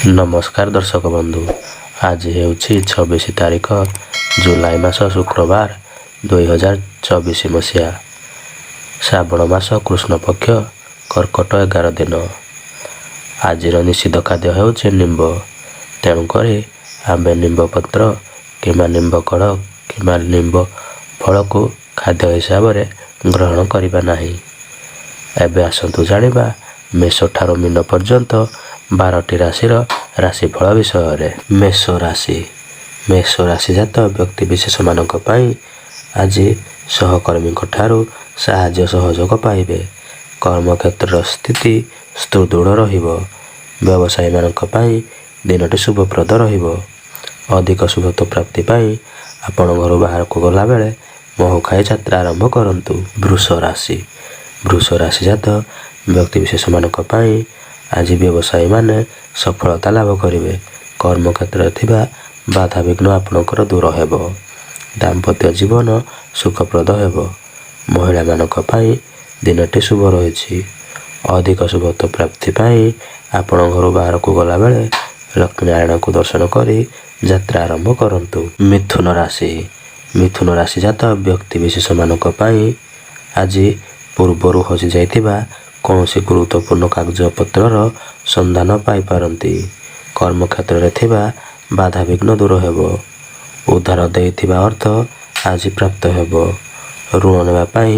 ନମସ୍କାର ଦର୍ଶକ ବନ୍ଧୁ, ଆଜି ହେଉଛି 26 ତାରିଖ ଜୁଲାଇ ମାସ ଶୁକ୍ରବାର 2024 ମସିହା। ଶ୍ରାବଣ ମାସ କୃଷ୍ଣପକ୍ଷ କର୍କଟ 11 ଦିନ। ଆଜିର ନିଷିଦ୍ଧ ଖାଦ୍ୟ ହେଉଛି ନିମ୍ବ। ତେଣୁକରି ଆମେ ନିମ୍ବ ପତ୍ର କିମ୍ବା ନିମ୍ବ କଢ଼ କିମ୍ବା ନିମ୍ବ ଫଳକୁ ଖାଦ୍ୟ ହିସାବରେ ଗ୍ରହଣ କରିବା ନାହିଁ। ଏବେ ଆସନ୍ତୁ ଜାଣିବା ମେଷ ଠାରୁ ମୀନ ପର୍ଯ୍ୟନ୍ତ 12ଟି ରାଶିର ରାଶିଫଳ ବିଷୟରେ। ମେଷ ରାଶି ଜାତ ବ୍ୟକ୍ତିବିଶେଷମାନଙ୍କ ପାଇଁ ଆଜି ସହକର୍ମୀଙ୍କ ଠାରୁ ସାହାଯ୍ୟ ସହଯୋଗ ପାଇବେ। କର୍ମକ୍ଷେତ୍ରର ସ୍ଥିତି ସୁଦୃଢ଼ ରହିବ। ବ୍ୟବସାୟୀମାନଙ୍କ ପାଇଁ ଦିନଟି ଶୁଭପ୍ରଦ ରହିବ। ଅଧିକ ଶୁଭତ୍ୱ ପ୍ରାପ୍ତି ପାଇଁ ଆପଣ ଘରୁ ବାହାରକୁ ଗଲାବେଳେ ମହୁ ଖାଇ ଯାତ୍ରା ଆରମ୍ଭ କରନ୍ତୁ। ବୃଷ ରାଶି ଜାତ ବ୍ୟକ୍ତିବିଶେଷମାନଙ୍କ ପାଇଁ ଆଜି ବ୍ୟବସାୟୀମାନେ ସଫଳତା ଲାଭ କରିବେ। କର୍ମକ୍ଷେତ୍ରରେ ଥିବା ବାଧାବିଘ୍ନ ଆପଣଙ୍କର ଦୂର ହେବ। ଦାମ୍ପତ୍ୟ ଜୀବନ ସୁଖପ୍ରଦ ହେବ। ମହିଳାମାନଙ୍କ ପାଇଁ ଦିନଟି ଶୁଭ ରହିଛି। ଅଧିକ ଶୁଭତ୍ୱ ପ୍ରାପ୍ତି ପାଇଁ ଆପଣ ଘରୁ ବାହାରକୁ ଗଲାବେଳେ ଲକ୍ଷ୍ମୀନାରାୟଣଙ୍କୁ ଦର୍ଶନ କରି ଯାତ୍ରା ଆରମ୍ଭ କରନ୍ତୁ। ମିଥୁନ ରାଶି ଜାତ ବ୍ୟକ୍ତିବିଶେଷମାନଙ୍କ ପାଇଁ ଆଜି ପୂର୍ବରୁ ହଜିଯାଇଥିବା କୌଣସି ଗୁରୁତ୍ୱପୂର୍ଣ୍ଣ କାଗଜପତ୍ରର ସନ୍ଧାନ ପାଇପାରନ୍ତି। କର୍ମକ୍ଷେତ୍ରରେ ଥିବା ବାଧାବିଘ୍ନ ଦୂର ହେବ। ଉଧାର ଦେଇଥିବା ଅର୍ଥ ଆଜି ପ୍ରାପ୍ତ ହେବ। ଋଣ ନେବା ପାଇଁ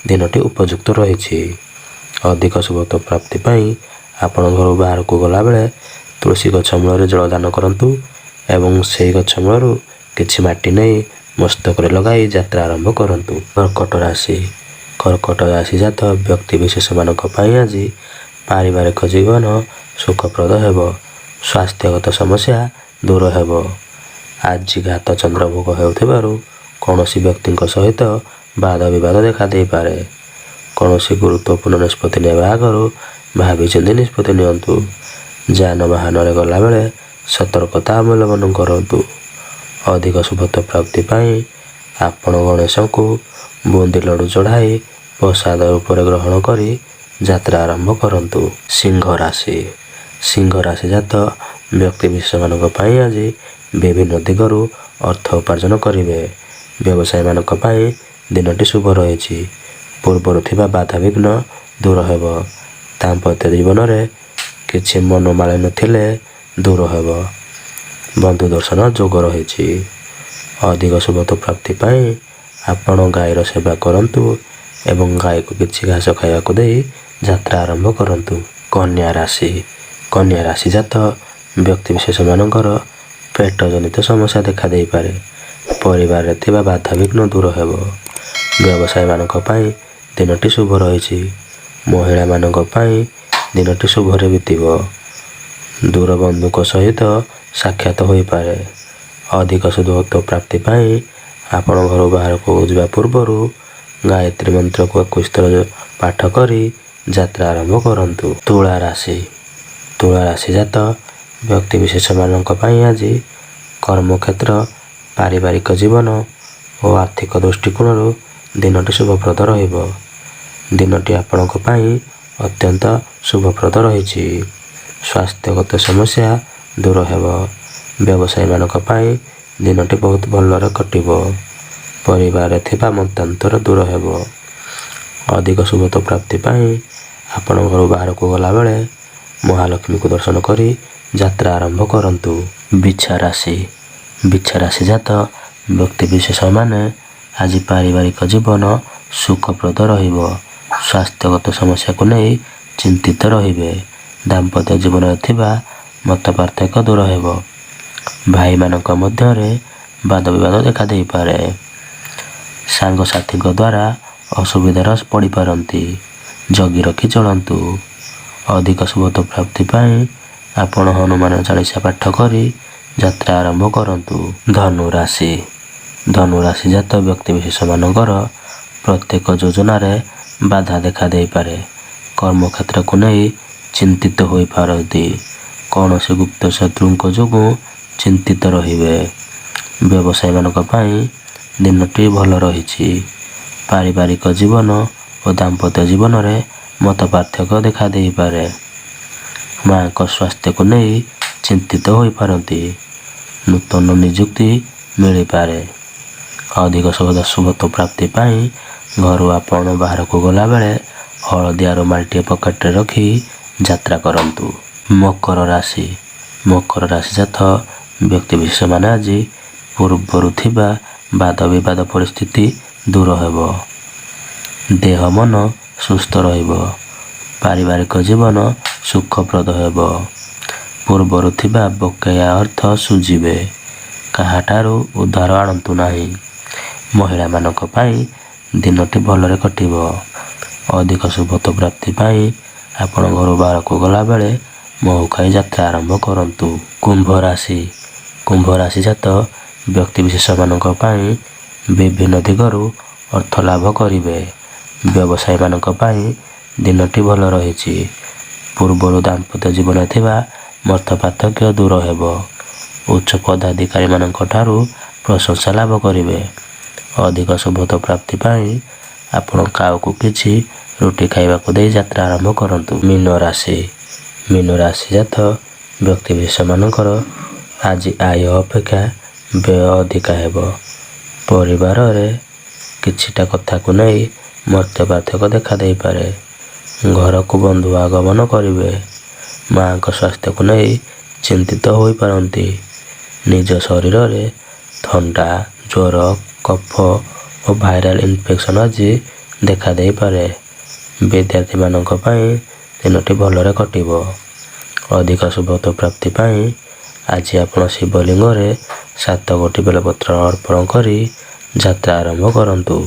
ଦିନଟି ଉପଯୁକ୍ତ ରହିଛି। ଅଧିକ ଶୁଭତ୍ୱ ପ୍ରାପ୍ତି ପାଇଁ ଆପଣ ଘରୁ ବାହାରକୁ ଗଲାବେଳେ ତୁଳସୀ ଗଛ ମୂଳରେ ଜଳଦାନ କରନ୍ତୁ ଏବଂ ସେହି ଗଛ ମୂଳରୁ କିଛି ମାଟି ନେଇ ମସ୍ତକରେ ଲଗାଇ ଯାତ୍ରା ଆରମ୍ଭ କରନ୍ତୁ। କର୍କଟ ରାଶି ଜାତ ବ୍ୟକ୍ତିବିଶେଷମାନଙ୍କ ପାଇଁ ଆଜି ପାରିବାରିକ ଜୀବନ ସୁଖପ୍ରଦ ହେବ। ସ୍ୱାସ୍ଥ୍ୟଗତ ସମସ୍ୟା ଦୂର ହେବ। ଆଜି ଘାତ ଚନ୍ଦ୍ରଭୋଗ ହେଉଥିବାରୁ କୌଣସି ବ୍ୟକ୍ତିଙ୍କ ସହିତ ବାଦ ବିବାଦ ଦେଖାଦେଇପାରେ। କୌଣସି ଗୁରୁତ୍ୱପୂର୍ଣ୍ଣ ନିଷ୍ପତ୍ତି ନେବା ଆଗରୁ ଭାବିଚିନ୍ତି ନିଷ୍ପତ୍ତି ନିଅନ୍ତୁ। ଯାନବାହନରେ ଗଲାବେଳେ ସତର୍କତା ଅବଲମ୍ବନ କରନ୍ତୁ। ଅଧିକ ଶୁଭତ୍ୱ ପ୍ରାପ୍ତି ପାଇଁ ଆପଣ ଗଣେଶଙ୍କୁ ବୁନ୍ଦି ଲଡ଼ୁ ଚଢ଼ାଇ ପ୍ରସାଦ ରୂପରେ ଗ୍ରହଣ କରି ଯାତ୍ରା ଆରମ୍ଭ କରନ୍ତୁ। ସିଂହ ରାଶି ଜାତ ବ୍ୟକ୍ତିବିଶେଷମାନଙ୍କ ପାଇଁ ଆଜି ବିଭିନ୍ନ ଦିଗରୁ ଅର୍ଥ ଉପାର୍ଜନ କରିବେ। ବ୍ୟବସାୟୀମାନଙ୍କ ପାଇଁ ଦିନଟି ଶୁଭ ରହିଛି। ପୂର୍ବରୁ ଥିବା ବାଧାବିଘ୍ନ ଦୂର ହେବ। ଦାମ୍ପତ୍ୟ ଜୀବନରେ କିଛି ମନୋମାଳିନ୍ୟ ଥିଲେ ଦୂର ହେବ। ବନ୍ଧୁ ଦର୍ଶନ ଯୋଗ ରହିଛି। ଅଧିକ ଶୁଭତ୍ୱ ପ୍ରାପ୍ତି ପାଇଁ ଆପଣ ଗାଈର ସେବା କରନ୍ତୁ ଏବଂ ଗାଈକୁ କିଛି ଘାସ ଖାଇବାକୁ ଦେଇ ଯାତ୍ରା ଆରମ୍ଭ କରନ୍ତୁ। କନ୍ୟା ରାଶି ଜାତ ବ୍ୟକ୍ତିବିଶେଷମାନଙ୍କର ପେଟ ଜନିତ ସମସ୍ୟା ଦେଖାଦେଇପାରେ। ପରିବାରରେ ଥିବା ବାଧାବିଘ୍ନ ଦୂର ହେବ। ବ୍ୟବସାୟୀମାନଙ୍କ ପାଇଁ ଦିନଟି ଶୁଭ ରହିଛି। ମହିଳାମାନଙ୍କ ପାଇଁ ଦିନଟି ଶୁଭରେ ବିତିବ। ଦୂର ବନ୍ଧୁଙ୍କ ସହିତ ସାକ୍ଷାତ ହୋଇପାରେ। ଅଧିକ ଶୁଭତ୍ୱ ପ୍ରାପ୍ତି ପାଇଁ ଆପଣ ଘରୁ ବାହାରକୁ ଯିବା ପୂର୍ବରୁ ଗାୟତ୍ରୀ ମନ୍ତ୍ରକୁ 21 ଥର ପାଠ କରି ଯାତ୍ରା ଆରମ୍ଭ କରନ୍ତୁ। ତୁଳା ରାଶି ଜାତ ବ୍ୟକ୍ତିବିଶେଷମାନଙ୍କ ପାଇଁ ଆଜି କର୍ମକ୍ଷେତ୍ର, ପାରିବାରିକ ଜୀବନ ଓ ଆର୍ଥିକ ଦୃଷ୍ଟିକୋଣରୁ ଦିନଟି ଶୁଭପ୍ରଦ ରହିବ। ଦିନଟି ଆପଣଙ୍କ ପାଇଁ ଅତ୍ୟନ୍ତ ଶୁଭପ୍ରଦ ରହିଛି। ସ୍ୱାସ୍ଥ୍ୟଗତ ସମସ୍ୟା ଦୂର ହେବ। ବ୍ୟବସାୟୀମାନଙ୍କ ପାଇଁ ଦିନଟି ବହୁତ ଭଲରେ କଟିବ। ପରିବାରରେ ଥିବା ମତାନ୍ତର ଦୂର ହେବ। ଅଧିକ ଶୁଭତ୍ୱ ପ୍ରାପ୍ତି ପାଇଁ ଆପଣ ଘରୁ ବାହାରକୁ ଗଲାବେଳେ ମହାଲକ୍ଷ୍ମୀଙ୍କୁ ଦର୍ଶନ କରି ଯାତ୍ରା ଆରମ୍ଭ କରନ୍ତୁ। ବିଛା ରାଶି ଜାତ ବ୍ୟକ୍ତିବିଶେଷମାନେ ଆଜି ପାରିବାରିକ ଜୀବନ ସୁଖପ୍ରଦ ରହିବ। ସ୍ୱାସ୍ଥ୍ୟଗତ ସମସ୍ୟାକୁ ନେଇ ଚିନ୍ତିତ ରହିବେ। ଦାମ୍ପତ୍ୟ ଜୀବନରେ ଥିବା ମତପାର୍ଥକ୍ୟ ଦୂର ହେବ। ଭାଇମାନଙ୍କ ମଧ୍ୟରେ ବାଦବିବାଦ ଦେଖାଦେଇପାରେ। ସାଙ୍ଗସାଥୀଙ୍କ ଦ୍ୱାରା ଅସୁବିଧାରେ ପଡ଼ିପାରନ୍ତି। ଜଗି ରଖି ଚଳନ୍ତୁ। ଅଧିକ ଶୁଭତ୍ୱ ପ୍ରାପ୍ତି ପାଇଁ ଆପଣ ହନୁମାନ ଚାଳିଶା ପାଠ କରି ଯାତ୍ରା ଆରମ୍ଭ କରନ୍ତୁ। ଧନୁ ରାଶି ଜାତ ବ୍ୟକ୍ତିବିଶେଷମାନଙ୍କର ପ୍ରତ୍ୟେକ ଯୋଜନାରେ ବାଧା ଦେଖାଦେଇପାରେ। କର୍ମକ୍ଷେତ୍ରକୁ ନେଇ ଚିନ୍ତିତ ହୋଇପାରନ୍ତି। କୌଣସି ଗୁପ୍ତ ଶତ୍ରୁଙ୍କ ଯୋଗୁଁ ଚିନ୍ତିତ ରହିବେ। ବ୍ୟବସାୟୀମାନଙ୍କ ପାଇଁ ଦିନଟି ଭଲ ରହିଛି। ପାରିବାରିକ ଜୀବନ ଓ ଦାମ୍ପତ୍ୟ ଜୀବନରେ ମତପାର୍ଥକ୍ୟ ଦେଖାଦେଇପାରେ। ମାଙ୍କ ସ୍ୱାସ୍ଥ୍ୟକୁ ନେଇ ଚିନ୍ତିତ ହୋଇପାରନ୍ତି। ନୂତନ ନିଯୁକ୍ତି ମିଳିପାରେ। ଅଧିକ ଶୁଭତ୍ୱ ପ୍ରାପ୍ତି ପାଇଁ ଘରୁ ଆପଣ ବାହାରକୁ ଗଲାବେଳେ ହଳଦିଆ ରୁମାଲଟିଏ ପକେଟରେ ରଖି ଯାତ୍ରା କରନ୍ତୁ। ମକର ରାଶି ଜାତ ବ୍ୟକ୍ତିବିଶେଷମାନେ ଆଜି ପୂର୍ବରୁ ଥିବା ବାଦ ବିବାଦ ପରିସ୍ଥିତି ଦୂର ହେବ। ଦେହ ମନ ସୁସ୍ଥ ରହିବ। ପାରିବାରିକ ଜୀବନ ସୁଖପ୍ରଦ ହେବ। ପୂର୍ବରୁ ଥିବା ବକେୟା ଅର୍ଥ ଶୁଝିବେ। କାହାଠାରୁ ଉଦ୍ଧାର ଆଣନ୍ତୁ ନାହିଁ। ମହିଳାମାନଙ୍କ ପାଇଁ ଦିନଟି ଭଲରେ କଟିବ। ଅଧିକ ଶୁଭତ୍ୱ ପ୍ରାପ୍ତି ପାଇଁ ଆପଣ ଘରୁ ବାହାରକୁ ଗଲାବେଳେ ମହୁ ଖାଇ ଯାତ୍ରା ଆରମ୍ଭ କରନ୍ତୁ। କୁମ୍ଭ ରାଶି ଜାତ ବ୍ୟକ୍ତିବିଶେଷମାନଙ୍କ ପାଇଁ ବିଭିନ୍ନ ଦିଗରୁ ଅର୍ଥ ଲାଭ କରିବେ। ବ୍ୟବସାୟୀମାନଙ୍କ ପାଇଁ ଦିନଟି ଭଲ ରହିଛି। ପୂର୍ବରୁ ଦାମ୍ପତ୍ୟ ଜୀବନରେ ଥିବା ମତ ପାର୍ଥକ୍ୟ ଦୂର ହେବ। ଉଚ୍ଚ ପଦାଧିକାରୀମାନଙ୍କ ଠାରୁ ପ୍ରଶଂସା ଲାଭ କରିବେ। ଅଧିକ ଶୁଭତ୍ୱ ପ୍ରାପ୍ତି ପାଇଁ ଆପଣ କାଉକୁ କିଛି ରୁଟି ଖାଇବାକୁ ଦେଇ ଯାତ୍ରା ଆରମ୍ଭ କରନ୍ତୁ। ମୀନ ରାଶି ଜାତ ବ୍ୟକ୍ତିବିଶେଷମାନଙ୍କର ଆଜି ଆୟ ଅପେକ୍ଷା ବ୍ୟୟ ଅଧିକା ହେବ। ପରିବାରରେ କିଛିଟା କଥାକୁ ନେଇ ମତ ପାର୍ଥକ୍ୟ ଦେଖା ଦେଇପାରେ। ଘରକୁ ବନ୍ଧୁ ଆଗମନ କରିବେ। ମାଙ୍କ ସ୍ୱାସ୍ଥ୍ୟକୁ ନେଇ ଚିନ୍ତିତ ହୋଇପାରନ୍ତି। ନିଜ ଶରୀରରେ ଥଣ୍ଡା, ଜ୍ୱର, କଫ ଓ ଭାଇରାଲ ଇନଫେକ୍ସନ୍ ଆଜି ଦେଖା ଦେଇପାରେ। ବିଦ୍ୟାର୍ଥୀମାନଙ୍କ ପାଇଁ ଦିନଟି ଭଲରେ କଟିବ। ଅଧିକ ଶୁଭତ୍ୱ ପ୍ରାପ୍ତି ପାଇଁ ଆଜି ଆପଣ ଶିବଲିଙ୍ଗରେ 7 ଗୋଟି ବେଲପତ୍ର ଅର୍ପଣ କରି ଯାତ୍ରା ଆରମ୍ଭ କରନ୍ତୁ।